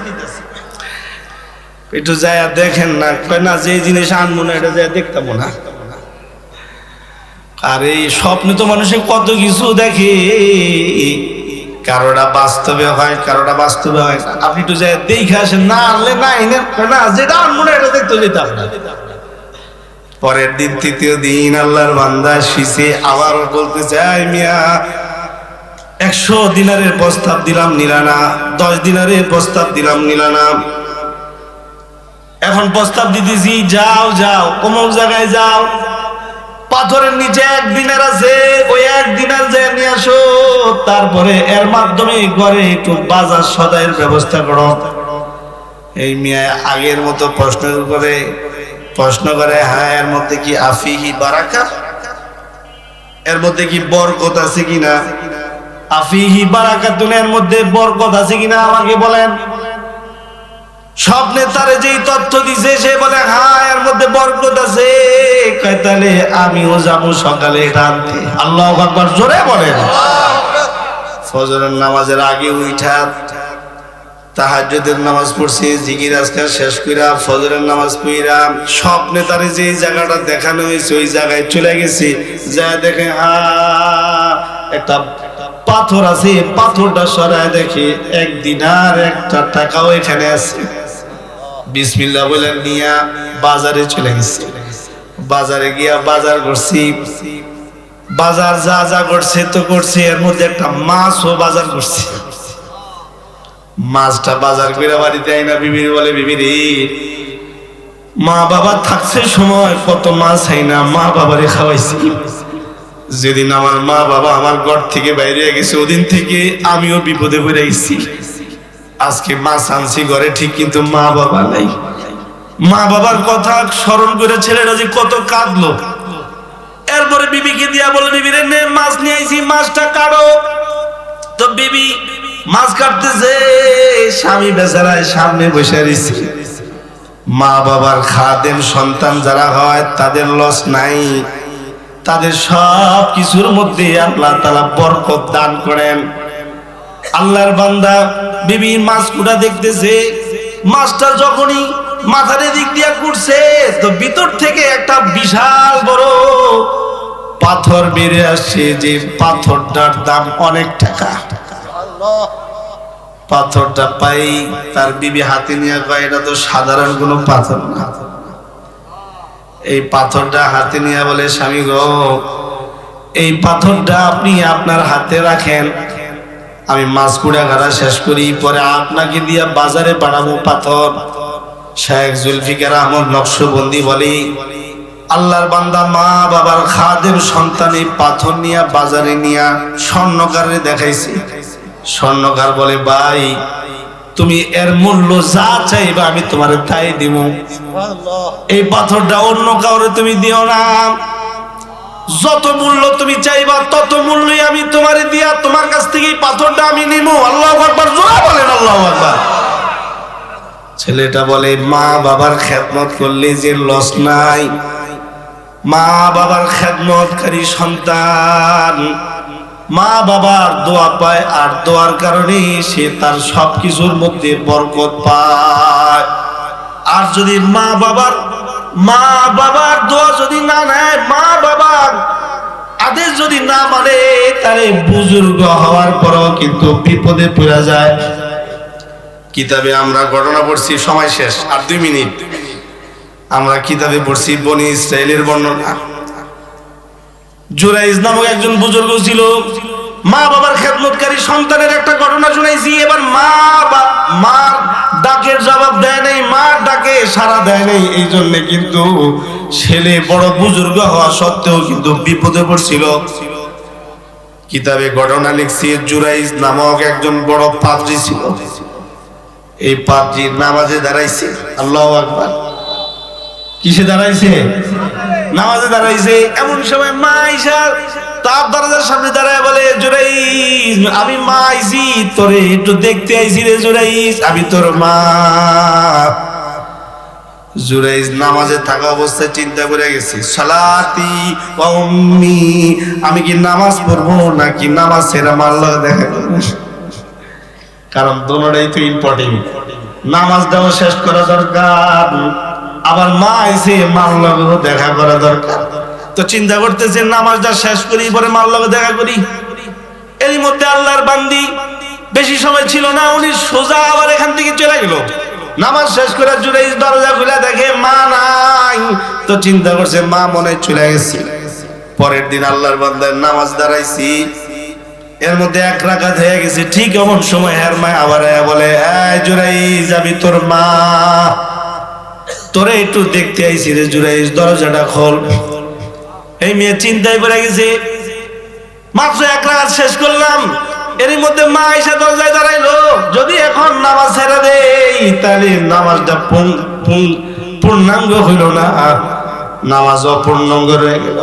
একটু যায় দেখেন না। কয় না, যে জিনিস আনবো না এটা যায় দেখতাম না। আর এই স্বপ্নে তো মানুষের কত কিছু দেখে, কারোটা বাস্তবে হয়, কারোটা বাস্তবে হয় না। আপনি একটু যায় দেখে আসেন, না আনলে না এনে না, যেটা আনবো না এটা দেখতে যেতাম না। পরের দিন, তৃতীয় দিন আল্লাহর বান্দা শিশে আবার বলতে চাই, মিয়া 100 দিনারের প্রস্তাব দিলাম, নিলা না। 10 দিনারের প্রস্তাব দিলাম, নিলা না। এখন প্রস্তাব দিতেছি, যাও যাও অমুক জায়গায় যাও, পাথরের নিচে 1 দিনার আছে, ওই 1 দিনার যে নিয়ে আসো, তারপরে এর মাধ্যমে ঘরে একটু বাজার সদাইয়ের ব্যবস্থা করো। এই মিয়া আগের মতো প্রশ্ন করে হ্যাঁ এর মধ্যে কি আফিহি বারাকা, এর মধ্যে কি বরকত আছে কিনা, আফিহি বারাকাতুন, এর মধ্যে বরকত আছে কিনা আমাকে বলেন। সব নেতারে যেই তথ্য দিছে সে বলে হ্যাঁ এর মধ্যে বরকত আছে। কয় তাহলে আমিও যাবো সকালে এটা আনতে। আল্লাহু আকবার, জোরে বলেন। ফজরের নামাজের আগে উঠা তাহাজ্জুদের নামাজ পড়ছি, জিকির আজকার শেষ কইরা ফজরের নামাজ পড়া, সব নেতারে যে জায়গাটা দেখানো হয়েছে ওই জায়গায় চলে গেছি। যা দেখে একটা পাথর আছে, পাথরটা সরায় দেখে 1 দিনার 1টা টাকাও এখানে আছে। বিসমিল্লাহ বলে নিয়া বাজারে চলে গেছি। বাজারে গিয়া বাজার করছি। বাজার যা যা করছে তো করছে, এর মধ্যে একটা মাছও বাজার করছে। মাছটা বাজার করে বাড়িতে আইনা বিবির বলে, বিবি রে, মা বাবা থাকছে সময় কত মাছ আইনা মা বাবারে খাওয়াইছি। যেদিন আমার মা বাবা আমার ঘর থেকে বাইরে গেছে ওদিন থেকে আমিও বিপদে পড়ে গেছি। আজকে মাছ আনছি ঘরে ঠিক, কিন্তু মা বাবা নাই। মা বাবার কথা স্মরণ করে ছেলেরা যে কত কাঁদলো। এরপরে বিবিকে দিয়া বলে, বিবি রে নে মাছ নিয়ে আইছি, মাছটা কাটো। তো বিবি মাছ কাটতেছে, স্বামী বেচারায় সামনে বসে রয়েছে। মা বাবার খাদেম সন্তান যারা হয় তাদের লস নাই, তাদের সব কিছুর মধ্যে আল্লাহ তাআলা বরকত দান করেন। আল্লাহর বান্দা বিবি মাছ কুটা দেখতেছে। মাছটা যখনই মাথার দিক দিয়া কুটছে তো ভিতর থেকে একটা বিশাল বড় পাথর বেরিয়ে আসছে, যে পাথরটার দাম অনেক টাকা। পাথরটা পাই তার বিবি হাতে নিয়ে কয়, এটা তো সাধারণ কোনো পাথর না। এই পাথরটা হাতে নিয়ে বলে, স্বামী গো, এই পাথরটা আপনি আপনার হাতে রাখেন, আমি মাছ কুড়া ঘাড়া শেষ করি, পরে আপনাকে দিয়া বাজারে বানাবো পাথর। শেখ জুলফিকার আহমদ নকশবন্দি বলি, আল্লাহর বান্দা মা বাবার খাদেম সন্তান এই পাথর নিয়া বাজারে নিয়া স্বর্ণকারে দেখাইছে। স্বর্ণকার বলে, ভাই তুমি এর মূল্য যা চাইবা আমি তোমার তাই দিব, এই পাথরটা অন্য কাউরে তুমি দিও না। যত মূল্য তুমি চাইবা তত মূল্যই আমি তোমারে দিয়া তোমার কাছ থেকে এই পাথরটা আমি নিব। আল্লাহু আকবার, জোরে বলেন আল্লাহু আকবার। ছেলেটা বলে, মা বাবার খেদমত করলে যে লস নাই। মা বাবার খেদমতকারী সন্তান মা বাবার দোয়া পায়, আর দোয়ার কারণে সে তার সবকিছুর মধ্যে বরকত পায়। আর যদি মা বাবার দোয়া যদি না নেয়, মা বাবার আদেশ যদি না মানে, তাহলে বুজুর্গ হওয়ার পরও কিন্তু বিপদে পড়ে যায়। কিতাবে আমরা ঘটনা পড়ছি, সময় শেষ আর 2 মিনিট। আমরা কিতাবে পড়ছি বনি ইসরাইলের বর্ণনা। জুরাইজ নামক একজন বুজুর্গ ছিল, মা বাবার খেদমতকারী সন্তানের একটা ঘটনা শুনাইছি। এবার মার ডাকের জবাব দেয় নাই, মার ডাকে সাড়া দেয় নাই, এই জন্য কিন্তু ছেলে বড় বুজুর্গ হওয়া সত্ত্বেও কিন্তু বিপদে পড়ছিল। কিতাবে ঘটনা লিখছি, জুরাইজ নামক একজন বড় পাদ্রী ছিল। এই পাদ্রী নামাজে দাঁড়াইছে। আল্লাহু আকবার। কিসে দাঁড়াইছে? নামাজে দাঁড়াইছে। এমন সময় মা আয়েশা তার দরজার সামনে দাঁড়ায় বলে, জুরাইজ আমি মা আইছি, তোরে একটু দেখতে আইছি রে জুরাইজ, আমি তোর মা। জুরাইজ নামাজে থাকা অবস্থায় চিন্তা করে গেছে, সালাতি ওয়া উম্মি, আমি কি নামাজ পড়বো নাকি নামাজ ছেড়ে মাল্লাহ দেখা করবো? কারণ দুটোটাই তো ইম্পর্টেন্ট। নামাজটাও শেষ করা দরকার, আবার মা আইছে মার লগে দেখা করা দরকার। তো চিন্তা করতেছে নামাজটা শেষ করি পরে মার লগে দেখা করি। এরই মধ্যে আল্লাহর বান্দি বেশি সময় ছিল না, উনি সোজা আবার এখান থেকে চলে গেল। নামাজ শেষ করে জুরাইজ দরজা খুলে দেখে মা নাই। তো চিন্তা করছে মা মনে চলে গেছে। পরের দিন আল্লাহর বান্দার নামাজ দাঁড়াইছি, এর মধ্যে 1 রাকাত হয়ে গেছে। ঠিক এমন সময় হের মা আবার বলে, এই জুরাইজ আমি তোর মা, তোরে একটু দেখতে আইছি রে জুরাইজ, দরজাটা খোল। এই মেয়ে চিন্তায় পড়ে গেছে, মাত্র 1 রাকাত শেষ করলাম, এরই মধ্যে মা এসে দরজায় দাঁড়াইলো, যদি এখন নামাজ ছেড়ে দেই তাহলে নামাজটা পূর্ণাঙ্গ হইল না, নামাজ অপূর্ণাঙ্গ রয়ে গেল।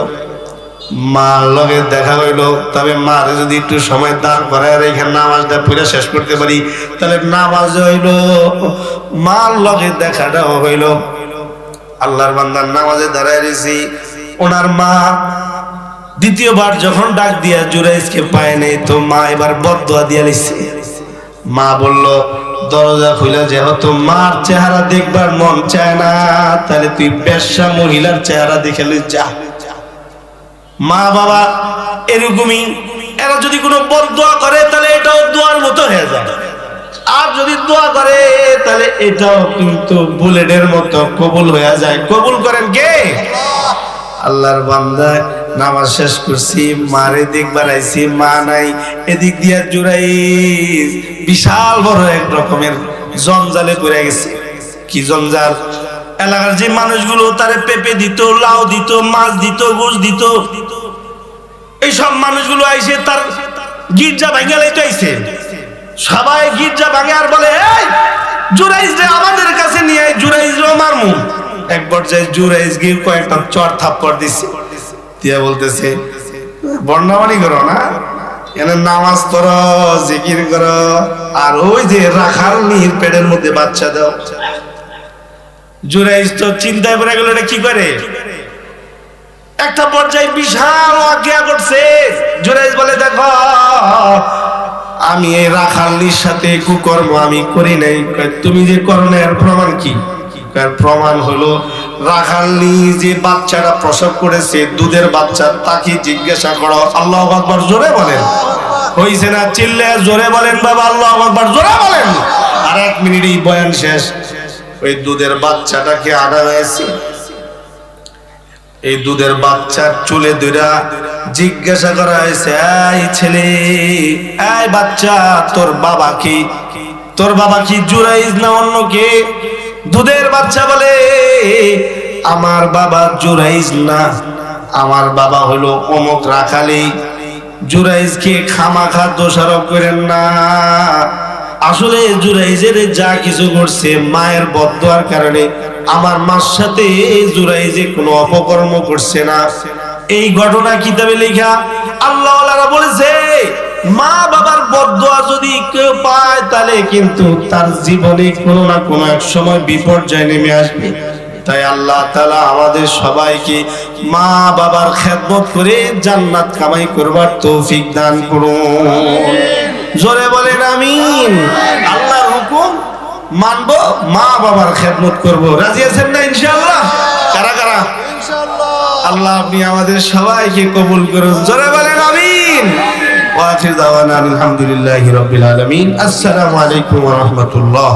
মার লগে দেখা হইলো, তবে মার যদি একটু সময় দাঁড় করায় এখানে নামাজটা পুরো শেষ করতে পারি তাহলে নামাজ হইলো। মার লগে দেখাটাও হইলো। আল্লাহর বান্দার নামাজে দাঁড়ায় রয়েছি, ওনার মা দ্বিতীয়বার যখন ডাক দিয়া জুরাইজকে পায় নাই, তো মা এবার বদদুয়া দিয়া লিখছে। মা বলল, দরজা খুলে যেহেতু মার চেহারা দেখবার মন চায় না, তাহলে তুই বেশ্যা মহিলার চেহারা দেখে লই যা। মা বাবা এরকমই, এরা যদি কোনো বদদুয়া করে তাহলে এটাও দোয়ার মতো হয়ে যায়, আর যদি দোয়া করে তাহলে এটাও কিন্তু বুলেটের মতো কবুল হয়ে যায়। কবুল করেন কে? আল্লাহর বান্দা নামাজ শেষ করছি, মারে দেখবার আইছি, মা নাই। এদিক দিয়া জুরাইজ বিশাল বড় এক রকমের জঞ্জালে পড়ে গেছে। কি জঞ্জাল? এলাকার যে মানুষগুলো তারে পেঁপে দিত, লাউ দিত, মাছ দিত, গোশ দিত, এইসব মানুষগুলো আইসে তার গির্জা ভাঙে লাইতে আইছে। সবাই গির্জা ভাঙে আর বলে, এই জুরাইজ রে আমাদের কাছে নিয়ে আয়, জুরাইজ রে মারমু। এক পর্যায়ে জুরাইজ গিয়ে কয়েকটা চর থাপ্পড় দিছে, দিয়া বলতেছে, বর্ণাবানি করো না, এনে নামাজ পড়ো, জিকির করো, আর ওই যে রাখাল নির পেটের মধ্যে বাচ্চা দাও। জুরাইজ তো চিন্তায় পড়ে গেল, এটা কি করে। একটা পর্যায়ে বিশাল আজ্ঞা করছে। জুরাইজ বলে, দেখো আমি এই রাখালির সাথে কুকর্ম আমি করি নাই। তুমি যে করো না এর প্রমাণ কি? প্রমাণ হলো রাখালি যে বাচ্চাটা প্রসব করেছে, দুধের বাচ্চা, তাকে জিজ্ঞাসা করো। আল্লাহু আকবার জোরে বলেন। হইছে না? চিল্লে জোরে বলেন বাবা, আল্লাহু আকবার জোরে বলেন। আর 1 মিনিটই বয়ান শেষ। ওই দুধের বাচ্চাটাকে আনা হয়েছে, এই দুধের বাচ্চার চুলে ধরে জিজ্ঞাসা করা হয়েছে, এই ছেলে, এই বাচ্চা, তোর বাবা কি? তোর বাবা কি জুরাইজ না অন্য কে? দুধের বাচ্চা বলে, আমার বাবা জুরাইজ না, আমার বাবা হলো অমুক রাখালি। জুরাইজকে খামাখা দোষারোপ করেন না। আসলে জুরাইজের যা কিছু করছে মায়ের বদদুয়ার কারণে, আমার মার সাথে জুরাইজে কোনো অপকর্ম করছে না। এই ঘটনা কিতাবে লেখা। আল্লাহ ওয়ালারা বলেছে, মা বাবার বদদুয়া যদি কেউ পায় তাহলে কিন্তু তার জীবনে কোনো না কোনো এক সময় বিপর্যয় নেমে আসবে। তাই আল্লাহ তাআলা আমাদের সবাইকে মা বাবার খেদমত করে জান্নাত কামাই করবার তৌফিক দান করুন। জোরে বলেন আমিন। আল্লাহর হুকুম মানবো, মা বাবার খেদমত করব। রাজি আছেন না ইনশাআল্লাহ? কারা কারা? ইনশাআল্লাহ। আল্লাহ আপনি আমাদের সবাইকে কবুল করুন। জোরে বলেন আমিন। ওয়া আখির দাওয়ানা আলহামদুলিল্লাহি রাব্বিল আলামিন। আসসালামু আলাইকুম ওয়া রাহমাতুল্লাহ।